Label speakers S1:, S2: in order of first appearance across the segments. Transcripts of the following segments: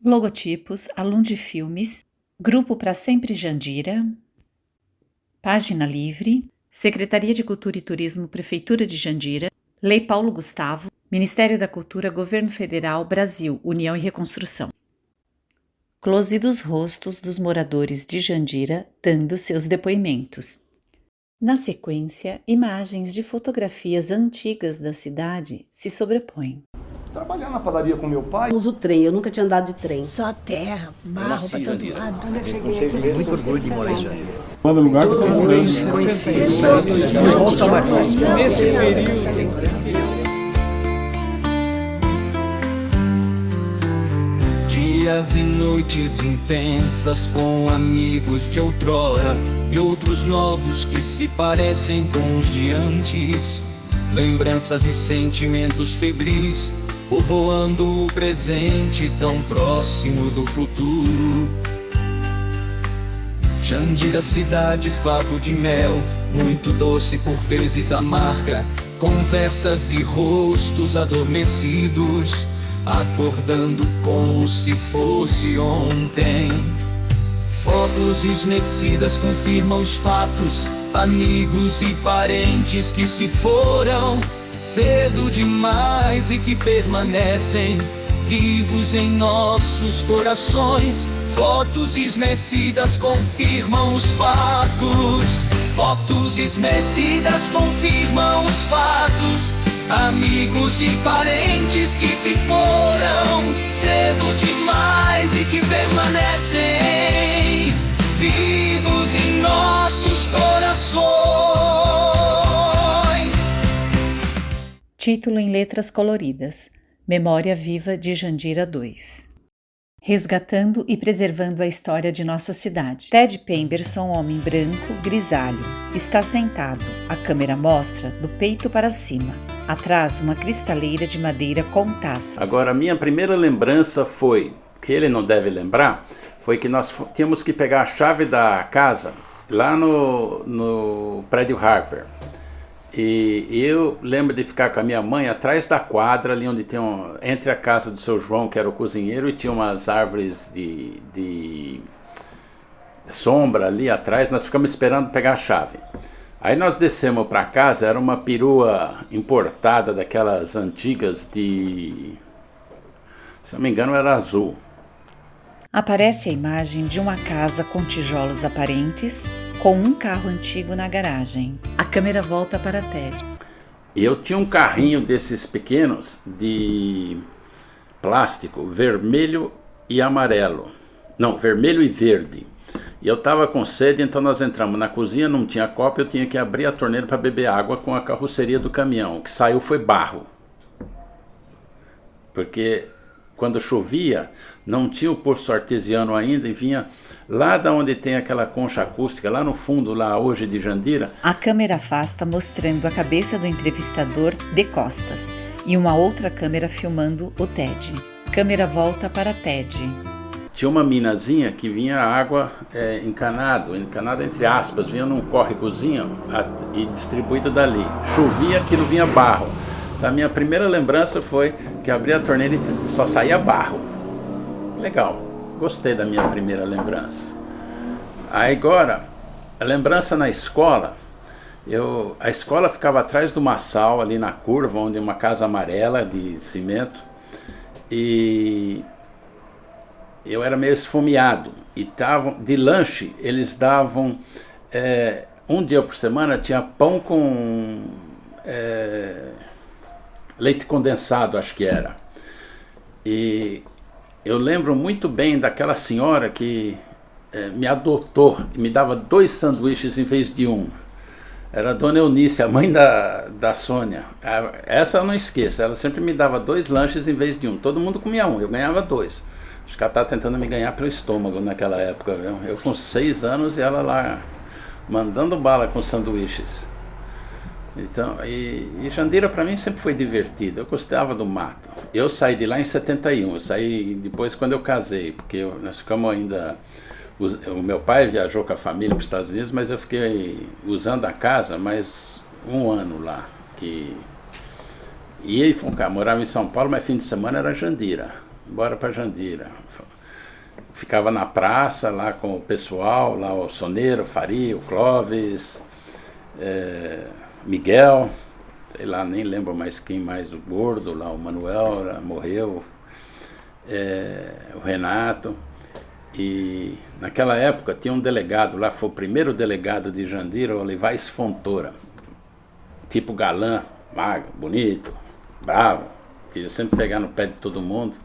S1: Logotipos, Alundi Filmes, Grupo Pra Sempre Jandira, Página Livre, Secretaria de Cultura e Turismo, Prefeitura de Jandira, Lei Paulo Gustavo, Ministério da Cultura, Governo Federal, Brasil, União e Reconstrução. Close dos rostos dos moradores de Jandira dando seus depoimentos. Na sequência, imagens de fotografias antigas da cidade se sobrepõem.
S2: Trabalhar na padaria com meu pai.
S3: Uso trem, eu nunca tinha andado de trem.
S4: Só terra, barro pra todo lado.
S5: Muito orgulho de morar em Jandira.
S6: Manda lugar que eu tenho
S5: Nesse período.
S7: Dias e noites intensas com amigos de outrora e outros novos que se parecem com os de antes. Lembranças e sentimentos febris, povoando o presente tão próximo do futuro. Jandira, cidade, favo de mel, muito doce, por vezes amarga. Conversas e rostos adormecidos, acordando como se fosse ontem. Fotos esnecidas confirmam os fatos, amigos e parentes que se foram cedo demais e que permanecem vivos em nossos corações. Fotos esnecidas confirmam os fatos. Fotos esnecidas confirmam os fatos, amigos e parentes que se foram cedo demais e que permanecem vivos em nossos corações.
S1: Título em letras coloridas: Memória Viva de Jandira 2. Resgatando e preservando a história de nossa cidade. Ted Pemberson, homem branco, grisalho, está sentado. A câmera mostra do peito para cima. Atrás, uma cristaleira de madeira com taças.
S8: Agora, a minha primeira lembrança foi, que ele não deve lembrar, foi que nós tínhamos que pegar a chave da casa lá no prédio Harper. E eu lembro de ficar com a minha mãe atrás da quadra, ali onde tem entre a casa do seu João, que era o cozinheiro, e tinha umas árvores de sombra ali atrás. Nós ficamos esperando pegar a chave. Aí nós descemos para casa, era uma perua importada daquelas antigas se eu não me engano era azul.
S1: Aparece a imagem de uma casa com tijolos aparentes, com um carro antigo na garagem. A câmera volta para Ted.
S8: Eu tinha um carrinho desses pequenos de plástico, vermelho e amarelo. Não, vermelho e verde. E eu estava com sede, então nós entramos na cozinha, não tinha copo, eu tinha que abrir a torneira para beber água com a carroceria do caminhão. O que saiu foi barro. Porque quando chovia, não tinha o poço artesiano ainda e vinha lá da onde tem aquela concha acústica, lá no fundo, lá hoje de Jandira.
S1: A câmera afasta, mostrando a cabeça do entrevistador de costas e uma outra câmera filmando o Ted. Câmera volta para Ted.
S8: Tinha uma minazinha que vinha água encanada entre aspas, vinha num córregozinho e distribuído dali. Chovia, aquilo vinha barro. A minha primeira lembrança foi que abri a torneira e só saía barro. Legal, gostei da minha primeira lembrança. Aí agora, a lembrança na escola, a escola ficava atrás do Massal, ali na curva, onde uma casa amarela de cimento, e eu era meio esfomeado, e de lanche eles davam, um dia por semana tinha pão com leite condensado, acho que era. E eu lembro muito bem daquela senhora que me adotou e me dava 2 sanduíches em vez de um. Era a dona Eunice, a mãe da Sônia. Essa eu não esqueço, ela sempre me dava 2 lanches em vez de um. Todo mundo comia um, eu ganhava 2. Acho que ela estava tentando me ganhar pelo estômago naquela época, viu? Eu com 6 anos e ela lá mandando bala com sanduíches. Então, e Jandira para mim sempre foi divertido, eu gostava do mato. Eu saí de lá em 71, eu saí depois quando eu casei, porque nós ficamos ainda... O meu pai viajou com a família para os Estados Unidos, mas eu fiquei usando a casa mais 1 ano lá. Morava em São Paulo, mas fim de semana era Jandira. embora para Jandira. Ficava na praça lá com o pessoal, lá o Soneiro, o Faria, o Clóvis, Miguel, sei lá, nem lembro mais quem mais, o Gordo, lá o Manuel morreu, o Renato. E naquela época tinha um delegado lá, foi o primeiro delegado de Jandira, o Olivais Fontoura, tipo galã, magro, bonito, bravo, queria sempre pegar no pé de todo mundo,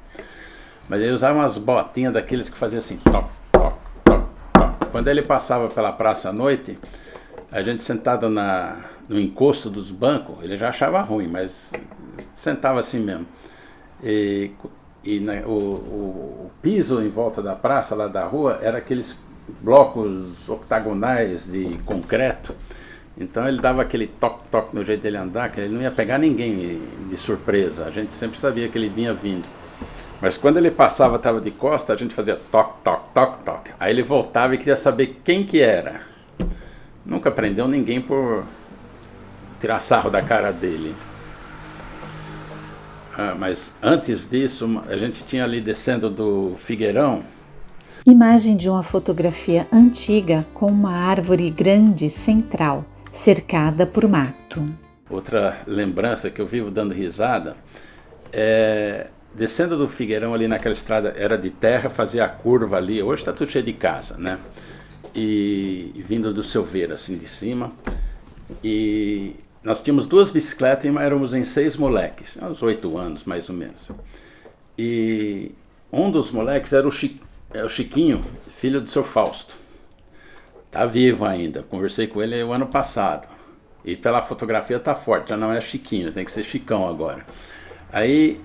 S8: mas ele usava umas botinhas daqueles que faziam assim, toc, toc, toc, toc. Quando ele passava pela praça à noite, a gente sentado no encosto dos bancos, ele já achava ruim, mas sentava assim mesmo. O piso em volta da praça, lá da rua, era aqueles blocos octagonais de concreto. Então ele dava aquele toque-toque no jeito dele andar, que ele não ia pegar ninguém de surpresa. A gente sempre sabia que ele vinha vindo. Mas quando ele passava, estava de costa, a gente fazia toque, toque, toque, toque. Aí ele voltava e queria saber quem que era. Nunca prendeu ninguém por tirar sarro da cara dele. Mas antes disso, a gente tinha ali descendo do Figueirão.
S1: Imagem de uma fotografia antiga com uma árvore grande central, cercada por mato.
S8: Outra lembrança que eu vivo dando risada descendo do Figueirão ali naquela estrada, era de terra, fazia a curva ali, hoje está tudo cheio de casa, né? E vindo do Silveira, assim, de cima. E nós tínhamos 2 bicicletas e éramos em 6 moleques, uns 8 anos mais ou menos. E um dos moleques era o Chiquinho, filho do seu Fausto. Tá vivo ainda, conversei com ele o ano passado. E pela fotografia tá forte, já não é Chiquinho, tem que ser Chicão agora. Aí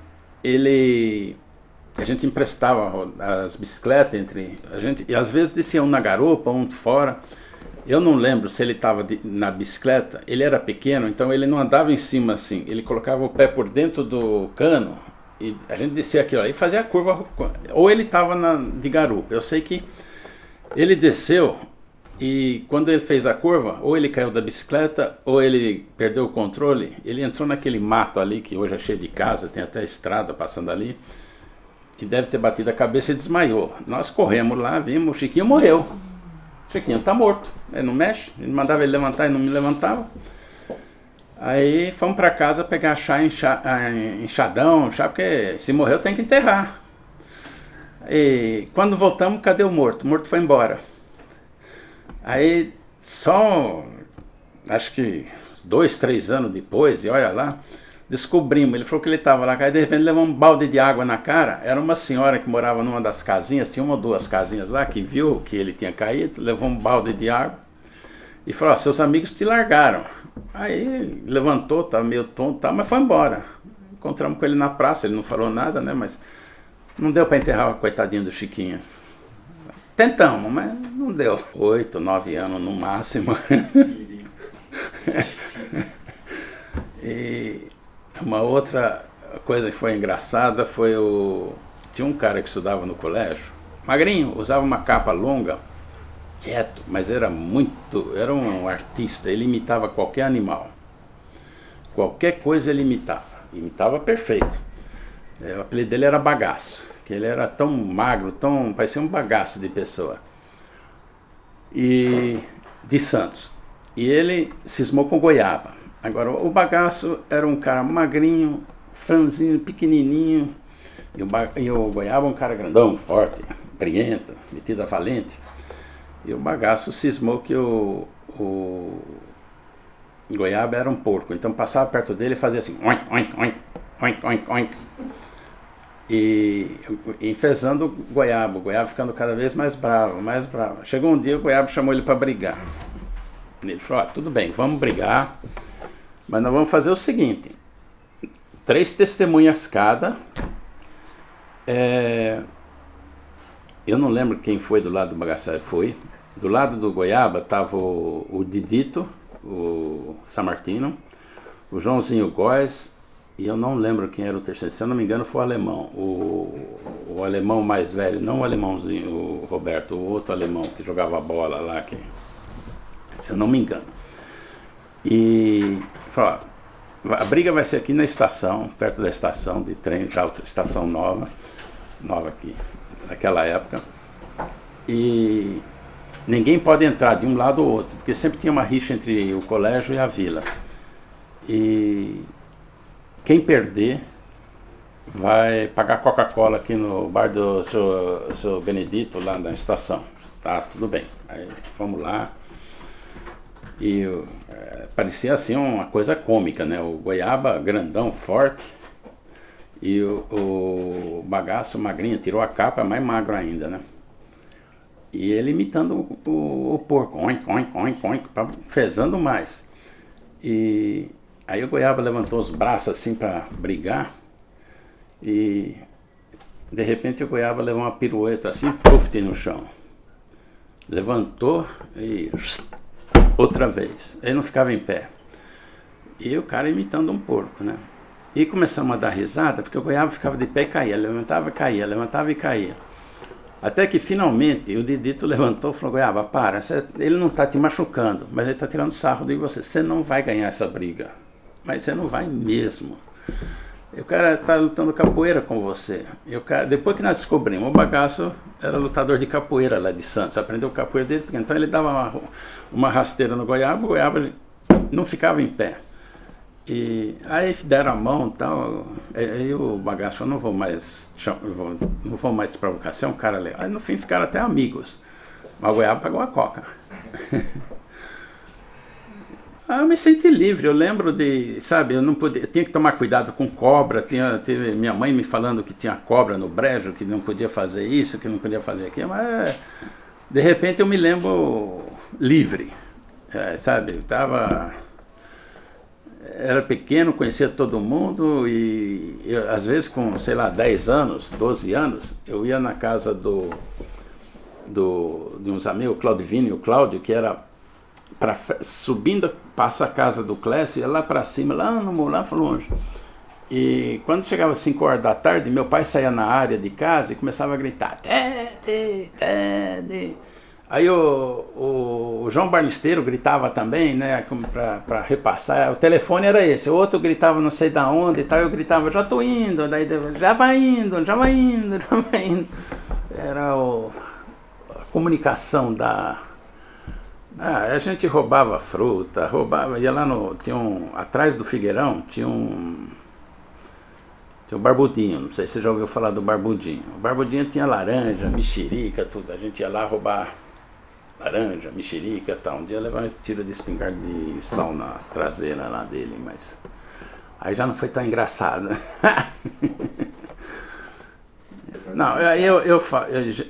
S8: a gente emprestava as bicicletas entre a gente, e às vezes descia um na garupa, um fora. Eu não lembro se ele estava na bicicleta, ele era pequeno, então ele não andava em cima assim, ele colocava o pé por dentro do cano e a gente descia aquilo aí e fazia a curva, ou ele estava de garupa. Eu sei que ele desceu e quando ele fez a curva, ou ele caiu da bicicleta ou ele perdeu o controle, ele entrou naquele mato ali que hoje é cheio de casa, tem até estrada passando ali, e deve ter batido a cabeça e desmaiou. Nós corremos lá, vimos, o Chiquinho morreu. Chiquinho tá morto, ele não mexe, ele mandava ele levantar e não me levantava. Aí fomos para casa pegar enxadão, porque se morreu tem que enterrar. E quando voltamos, cadê o morto? O morto foi embora. Aí só, acho que 2, 3 anos depois, e olha lá, descobrimos, ele falou que ele estava lá, aí de repente levou um balde de água na cara. Era uma senhora que morava numa das casinhas, tinha 1 ou 2 casinhas lá, que viu que ele tinha caído, levou um balde de água e falou, seus amigos te largaram. Aí levantou, estava meio tonto, mas foi embora. Encontramos com ele na praça, ele não falou nada, né, mas não deu para enterrar o coitadinho do Chiquinho. Tentamos, mas não deu. 8, 9 anos no máximo. E uma outra coisa que foi engraçada foi tinha um cara que estudava no colégio, magrinho, usava uma capa longa, quieto, mas era um artista, ele imitava qualquer animal. Qualquer coisa ele imitava perfeito. O apelido dele era Bagaço, que ele era tão magro, parecia um bagaço de pessoa. E de Santos. E ele cismou com goiaba. Agora, o Bagaço era um cara magrinho, franzinho, pequenininho, e o Goiaba um cara grandão, forte, briguento, metido a valente. E o Bagaço cismou que o Goiaba era um porco, então passava perto dele e fazia assim, oink, oink, oink, oink, oink, oink. E enfezando o Goiaba ficando cada vez mais bravo, mais bravo. Chegou um dia, o Goiaba chamou ele para brigar. Ele falou, tudo bem, vamos brigar. Mas nós vamos fazer o seguinte, 3 testemunhas cada. Eu não lembro quem foi do lado do Bagaço, foi. Do lado do Goiaba estava o Didito, o Samartino, o Joãozinho Góes, e eu não lembro quem era o terceiro, se eu não me engano foi o alemão, o alemão mais velho, não o alemãozinho, o Roberto, o outro alemão que jogava bola lá, se eu não me engano. E falou, a briga vai ser aqui na estação, perto da estação de trem, já estação nova. nova aqui, naquela época. E ninguém pode entrar de um lado ou outro, porque sempre tinha uma rixa entre o colégio e a vila. E quem perder vai pagar Coca-Cola aqui no bar do seu Benedito, lá na estação. Tá, tudo bem. Aí vamos lá. E parecia assim uma coisa cômica, né? O Goiaba grandão, forte, e o bagaço magrinho, tirou a capa, mais magro ainda, né? E ele imitando o porco, oink, oink, oink, oink, fezando mais. E aí o Goiaba levantou os braços assim para brigar, e de repente o Goiaba levou uma pirueta assim, puf, no chão. Levantou e outra vez. Ele não ficava em pé. E o cara imitando um porco, né? E começamos a dar risada, porque o Goiaba ficava de pé e caía, levantava e caía, levantava e caía. Até que finalmente o Didito levantou e falou: Goiaba, para, ele não está te machucando, mas ele está tirando sarro de você. Você não vai ganhar essa briga. Mas você não vai mesmo. E o cara está lutando capoeira com você. E o cara, depois que nós descobrimos, o bagaço era lutador de capoeira lá de Santos. Aprendeu capoeira desde pequeno. Então ele dava uma rasteira no Goiaba, o Goiaba não ficava em pé. E aí deram a mão e tal. Aí o bagaço falou: não vou mais te provocar, você é um cara legal. Aí no fim ficaram até amigos. Mas o Goiaba pagou a coca. Eu me senti livre, eu lembro de, sabe, eu tinha que tomar cuidado com cobra, teve minha mãe me falando que tinha cobra no brejo, que não podia fazer isso, que não podia fazer aquilo, mas de repente eu me lembro livre, sabe, era pequeno, conhecia todo mundo e eu, às vezes com, sei lá, 10 anos, 12 anos, eu ia na casa de uns amigos, o Claudivino e o Cláudio, que era subindo, passa a casa do Clécio, ia lá para cima, lá no morro, lá longe. E quando chegava 5 horas da tarde, meu pai saía na área de casa e começava a gritar: Tede, Tede. Aí o João Barlisteiro gritava também, né, para repassar. O telefone era esse, o outro gritava não sei da onde e tal, eu gritava: já estou indo, daí já vai indo, já vai indo, já vai indo. Era a comunicação a gente roubava fruta, ia lá atrás do Figueirão, tinha um Barbudinho, não sei se você já ouviu falar do Barbudinho. O Barbudinho tinha laranja, mexerica, tudo, a gente ia lá roubar laranja, mexerica e tal. Um dia levar um tiro de espingarda de sal na traseira lá dele, mas aí já não foi tão engraçado. Não,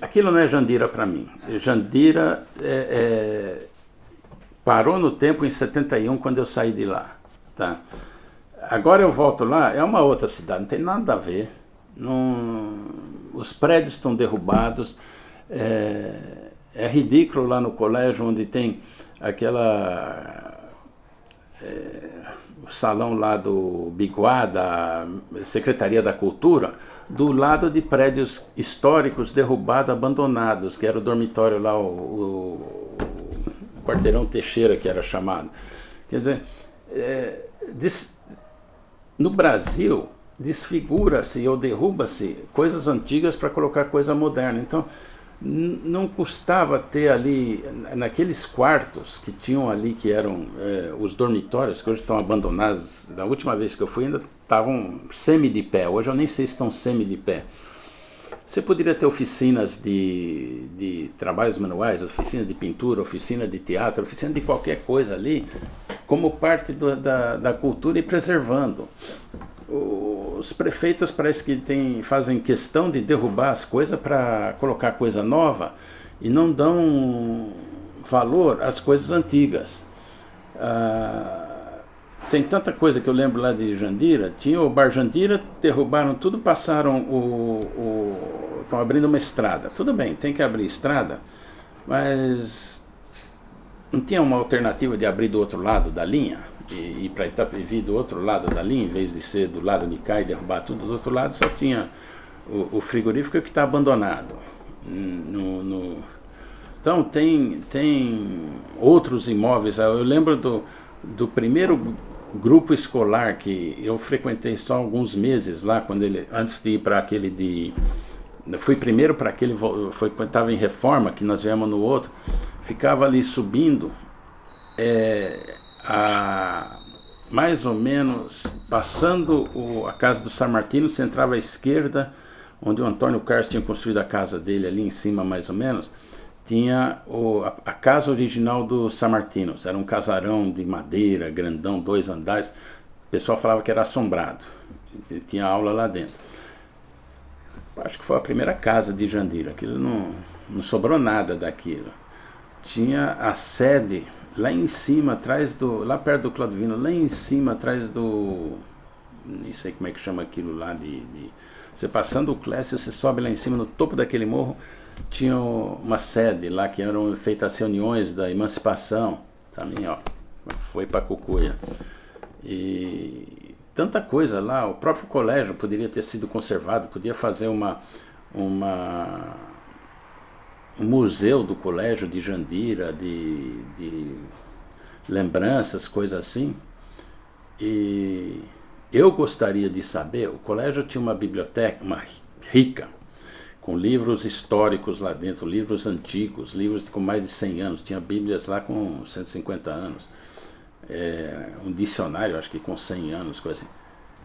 S8: aquilo não é Jandira para mim. Jandira parou no tempo em 71, quando eu saí de lá. Tá? Agora eu volto lá, é uma outra cidade, não tem nada a ver. Os prédios estão derrubados. É ridículo lá no colégio, onde tem o salão lá do Biguá, da Secretaria da Cultura, do lado de prédios históricos derrubados, abandonados, que era o dormitório lá, o Quarteirão Teixeira, que era chamado. Quer dizer, no Brasil, desfigura-se ou derruba-se coisas antigas para colocar coisa moderna. Então, não custava ter ali, naqueles quartos que tinham ali, que eram os dormitórios, que hoje estão abandonados. Da última vez que eu fui, ainda estavam semi de pé. Hoje eu nem sei se estão semi de pé. Você poderia ter oficinas de trabalhos manuais, oficina de pintura, oficina de teatro, oficina de qualquer coisa ali, como parte da cultura e preservando. Os prefeitos parece que fazem questão de derrubar as coisas para colocar coisa nova e não dão valor às coisas antigas. Tem tanta coisa que eu lembro lá de Jandira. Tinha o Bar Jandira, derrubaram tudo, passaram estão abrindo uma estrada. Tudo bem, tem que abrir estrada, mas não tinha uma alternativa de abrir do outro lado da linha e para Itapevi do outro lado da linha, em vez de ser do lado de cá e derrubar tudo do outro lado, só tinha o frigorífico que está abandonado. Então tem outros imóveis. Eu lembro do primeiro grupo escolar que eu frequentei só alguns meses lá, antes de ir para aquele Eu fui primeiro para aquele, foi quando estava em reforma, que nós viemos no outro, ficava ali subindo, mais ou menos, passando a casa do San Martino, você entrava à esquerda, onde o Antônio Carlos tinha construído a casa dele, ali em cima mais ou menos, tinha a casa original do San Martino. Era um casarão de madeira, grandão, 2 andares. O pessoal falava que era assombrado. Tinha aula lá dentro. Acho que foi a primeira casa de Jandira. Aquilo não sobrou nada daquilo. Tinha a sede lá em cima, lá perto do Cladovino, lá em cima, atrás do... Nem sei como é que chama aquilo lá você passando o Clécio, você sobe lá em cima, no topo daquele morro, tinha uma sede lá que eram feitas as reuniões da emancipação. Também, ó, foi para Cucuia. E tanta coisa lá, o próprio colégio poderia ter sido conservado, podia fazer um museu do colégio de Jandira, de lembranças, coisas assim. E eu gostaria de saber, o colégio tinha uma biblioteca, uma rica, com livros históricos lá dentro, livros antigos, livros com mais de 100 anos, tinha bíblias lá com 150 anos, um dicionário, acho que com 100 anos, coisa assim.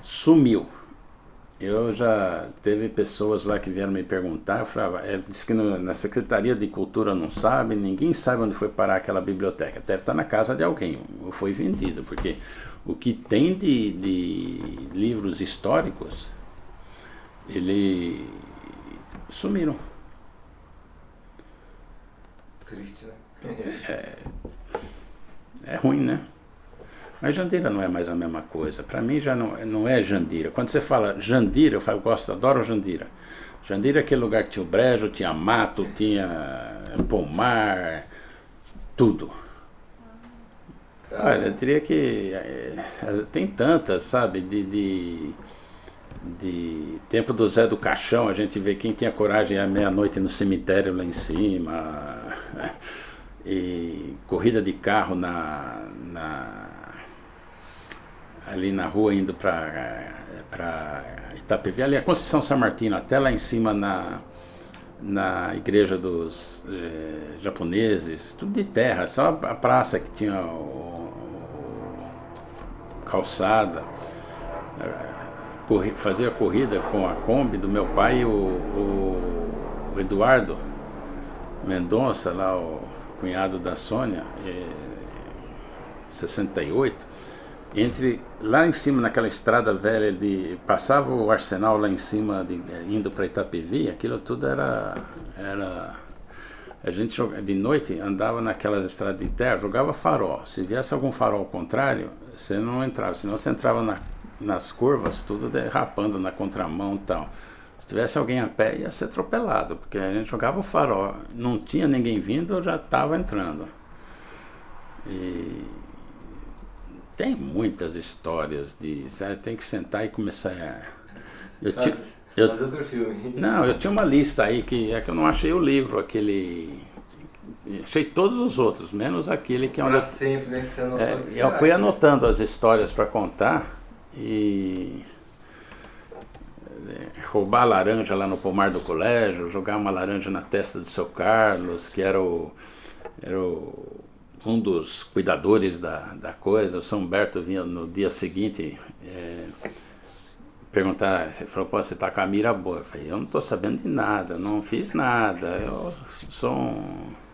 S8: Sumiu. Eu já teve pessoas lá que vieram me perguntar, eu falava, disse que na Secretaria de Cultura não sabe, ninguém sabe onde foi parar aquela biblioteca, deve estar na casa de alguém, ou foi vendido, porque o que tem de livros históricos, sumiram.
S5: Triste, né?
S8: É ruim, né? Mas Jandira não é mais a mesma coisa. Para mim já não é Jandira. Quando você fala Jandira, eu falo, adoro Jandira. Jandira é aquele lugar que tinha o brejo, tinha mato, tinha pomar, tudo. Olha, eu diria que tem tantas, sabe, de tempo do Zé do Caixão, a gente vê quem tinha coragem à meia-noite no cemitério lá em cima, e corrida de carro ali na rua indo para Itapevi, ali a Conceição San Martino, até lá em cima na igreja dos japoneses, tudo de terra, só a praça que tinha calçada. Fazia corrida com a Kombi do meu pai e o Eduardo Mendonça, lá o cunhado da Sônia, 68, lá em cima naquela estrada velha, passava o Arsenal lá em cima, indo para Itapevi, aquilo tudo era a gente de noite andava naquelas estradas de terra, jogava farol. Se viesse algum farol ao contrário, você não entrava, senão você entrava nas curvas, tudo derrapando na contramão e tal. Se tivesse alguém a pé, ia ser atropelado, porque a gente jogava o farol, não tinha ninguém vindo, eu já estava entrando. E tem muitas histórias tem que sentar e começar
S5: Faz outro filme.
S8: Não, eu tinha uma lista aí que eu não achei o livro, achei todos os outros, menos aquele que
S5: Para sempre, né, que você anotou.
S8: eu fui anotando as histórias para contar e roubar laranja lá no pomar do colégio, jogar uma laranja na testa do seu Carlos, que era um dos cuidadores da coisa. O São Humberto vinha no dia seguinte perguntar, você falou, pô, você tá com a mira boa. Eu falei, eu não tô sabendo de nada, não fiz nada, eu sou um...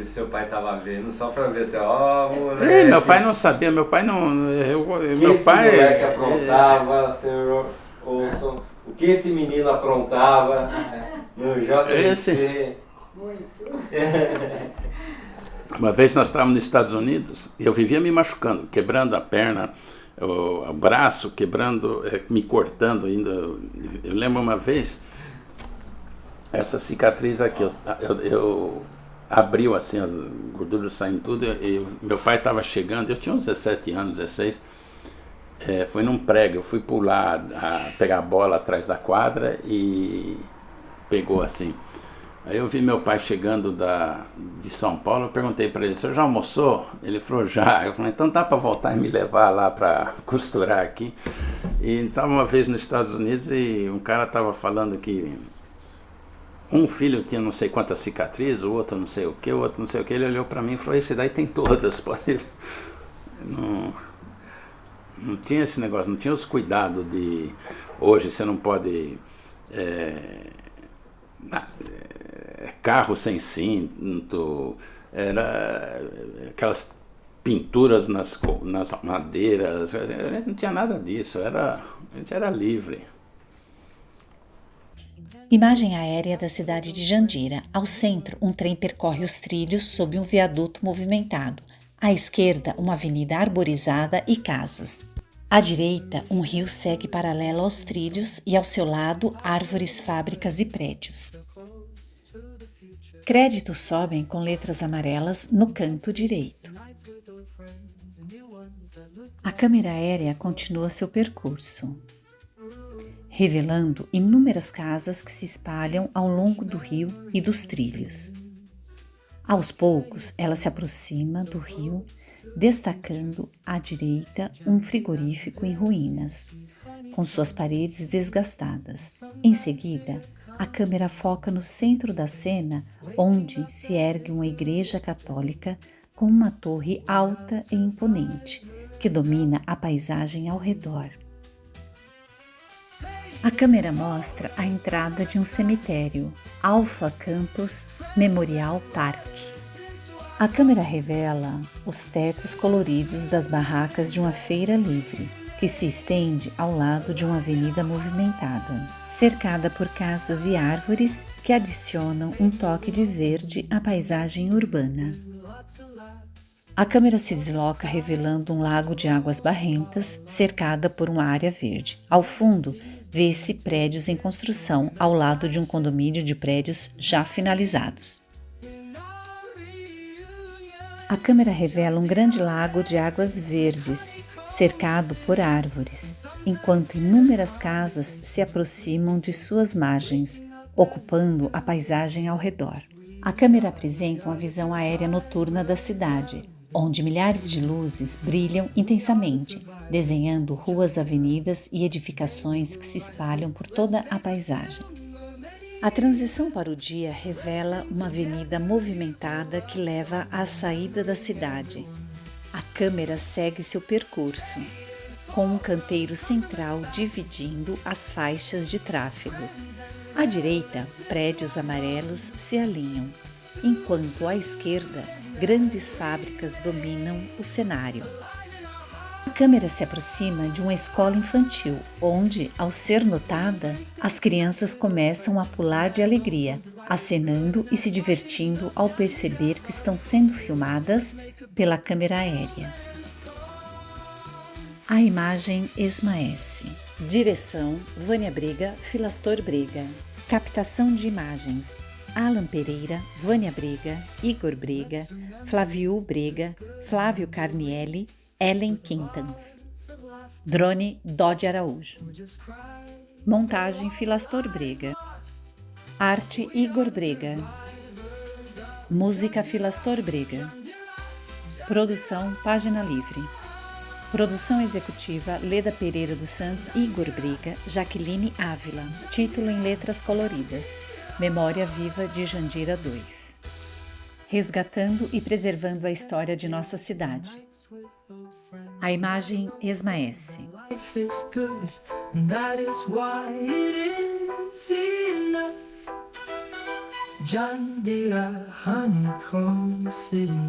S5: Seu pai tava vendo só pra ver se, moleque.
S8: Meu pai não sabia, meu pai não...
S5: Meu pai... Esse moleque aprontava, senhor Olson, o que esse menino aprontava no JVC.
S8: Uma vez nós estávamos nos Estados Unidos e eu vivia me machucando, quebrando a perna, o braço, quebrando, me cortando ainda. Eu lembro uma vez, essa cicatriz aqui, eu abriu assim, as gorduras saindo tudo, e meu pai estava chegando, eu tinha uns 17 anos, 16, foi num prego, eu fui pular, pegar a bola atrás da quadra e pegou assim. Aí eu vi meu pai chegando de São Paulo, eu perguntei para ele, o senhor já almoçou? Ele falou, já. Eu falei, então dá para voltar e me levar lá para costurar aqui. E estava uma vez nos Estados Unidos e um cara estava falando que um filho tinha não sei quantas cicatrizes, o outro não sei o que, o outro não sei o que. Ele olhou para mim e falou, esse daí tem todas, pode... Não tinha esse negócio, não tinha os cuidados de... Hoje você não pode... carro sem cinto, era aquelas pinturas nas madeiras, a gente não tinha nada disso, a gente era livre.
S1: Imagem aérea da cidade de Jandira. Ao centro, um trem percorre os trilhos sob um viaduto movimentado. À esquerda, uma avenida arborizada e casas. À direita, um rio segue paralelo aos trilhos e ao seu lado, árvores, fábricas e prédios. Créditos sobem com letras amarelas no canto direito. A câmera aérea continua seu percurso, revelando inúmeras casas que se espalham ao longo do rio e dos trilhos. Aos poucos, ela se aproxima do rio, destacando à direita um frigorífico em ruínas, com suas paredes desgastadas. Em seguida, a câmera foca no centro da cena, onde se ergue uma igreja católica com uma torre alta e imponente, que domina a paisagem ao redor. A câmera mostra a entrada de um cemitério, Alpha Campus Memorial Park. A câmera revela os tetos coloridos das barracas de uma feira livre, que se estende ao lado de uma avenida movimentada, cercada por casas e árvores que adicionam um toque de verde à paisagem urbana. A câmera se desloca revelando um lago de águas barrentas, cercada por uma área verde. Ao fundo, vê-se prédios em construção, ao lado de um condomínio de prédios já finalizados. A câmera revela um grande lago de águas verdes, cercado por árvores, enquanto inúmeras casas se aproximam de suas margens, ocupando a paisagem ao redor. A câmera apresenta uma visão aérea noturna da cidade, onde milhares de luzes brilham intensamente, desenhando ruas, avenidas e edificações que se espalham por toda a paisagem. A transição para o dia revela uma avenida movimentada que leva à saída da cidade. A câmera segue seu percurso, com um canteiro central dividindo as faixas de tráfego. À direita, prédios amarelos se alinham, enquanto à esquerda, grandes fábricas dominam o cenário. A câmera se aproxima de uma escola infantil, onde, ao ser notada, as crianças começam a pular de alegria, acenando e se divertindo ao perceber que estão sendo filmadas pela câmera aérea. A imagem esmaece. Direção: Vânia Brega, Filastor Brega. Captação de imagens: Alan Pereira, Vânia Brega, Igor Brega, Flávio Brega, Flávio Carnielli, Ellen Quintans. Drone: Dodge Araújo. Montagem: Filastor Brega. Arte: Igor Brega. Música: Filastor Brega. Produção: Página Livre. Produção executiva: Leda Pereira dos Santos, Igor Brega, Jaqueline Ávila. Título em letras coloridas: Memória Viva de Jandira 2. Resgatando e preservando a história de nossa cidade. A imagem esmaece. Jandira, honeycomb city.